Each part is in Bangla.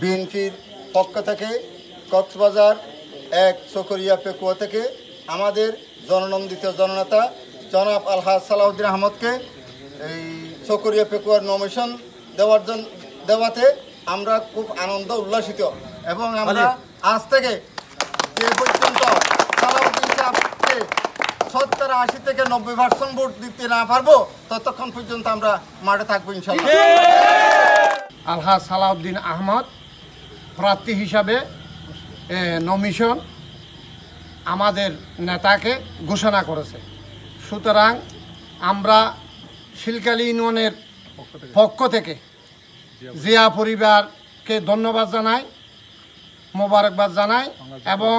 বিএনপির পক্ষ থেকে কক্সবাজার ১ চকরিয়া পেকুয়া থেকে আমাদের জননন্দিত জননেতা জনাব আলহাজ সালাউদ্দিন আহমদকে এই চকরিয়া পেকুয়ার নমিনেশন দেওয়াতে আমরা খুব আনন্দ উল্লাসিত এবং আমরা আজ থেকে যে পর্যন্ত সালাউদ্দিন সাহেবকে ৭০-৮০ থেকে ৯০% ভোট দিতে না পারবো ততক্ষণ পর্যন্ত আমরা মাঠে থাকবো ইনশাআল্লাহ। আলহাজ সালাউদ্দিন আহমদ প্রার্থী হিসাবে নমিনেশন আমাদের নেতাকে ঘোষণা করেছে। সুতরাং আমরা শিলকালী ইউনিয়নের পক্ষ থেকে জিয়া পরিবারকে ধন্যবাদ জানাই, মোবারকবাদ জানাই এবং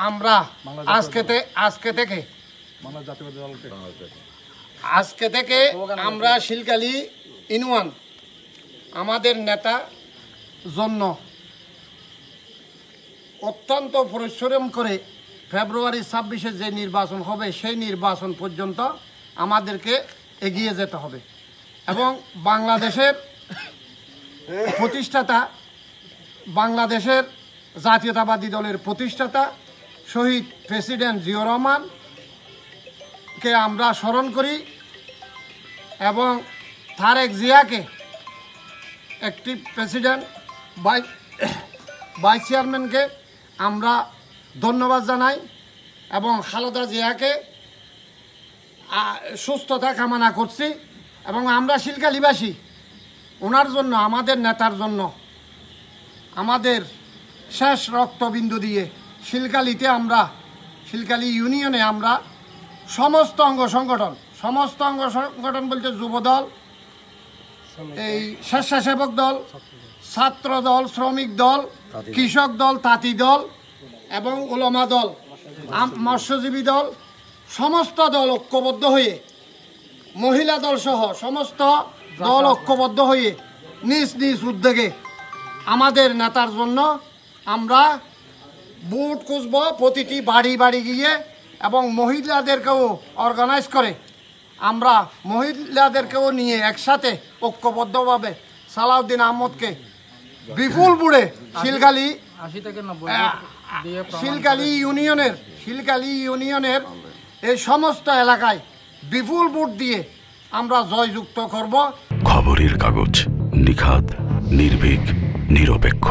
আমরা আজকে থেকে আমরা শিলকালী ইউনিয়ন আমাদের নেতা জন্য অত্যন্ত পরিশ্রম করে ফেব্রুয়ারি ২৬-এ যে নির্বাচন হবে সেই নির্বাচন পর্যন্ত আমাদেরকে এগিয়ে যেতে হবে এবং বাংলাদেশের প্রতিষ্ঠাতা, বাংলাদেশের জাতীয়তাবাদী দলের প্রতিষ্ঠাতা শহীদ প্রেসিডেন্ট জিয়াউর রহমানকে আমরা স্মরণ করি এবং তারেক জিয়াকে একটি প্রেসিডেন্ট ভাইস চেয়ারম্যানকে আমরা ধন্যবাদ জানাই এবং খালেদা জিয়াকে সুস্থতা কামনা করছি এবং আমরা শিলকালীবাসী ওনার জন্য, আমাদের নেতার জন্য আমাদের শেষ রক্তবিন্দু দিয়ে শিলকালী ইউনিয়নে আমরা সমস্ত অঙ্গ সংগঠন বলতে যুবদল, এই স্বেচ্ছাসেবক দল, ছাত্র দল, শ্রমিক দল, কৃষক দল, তাঁতি দল এবং ওলামা দল, মৎস্যজীবী দল, সমস্ত দল ঐক্যবদ্ধ হয়ে, মহিলা দল সহ সমস্ত দল ঐক্যবদ্ধ হয়ে নিজ নিজ উদ্যোগে আমাদের নেতার জন্য আমরা বুট খুঁজব প্রতিটি বাড়ি বাড়ি গিয়ে এবং মহিলাদেরকেও অর্গানাইজ করে আমরা মহিলাদেরকেও নিয়ে একসাথে ঐক্যবদ্ধভাবে সালাউদ্দিন আহমদকে বিপুল বুড়ে শিলকালী ইউনিয়নের এই সমস্ত এলাকায় বিপুল ভোট দিয়ে আমরা জয়যুক্ত করব। খবরের কাগজ, নিখাত, নির্ভীক, নিরপেক্ষ।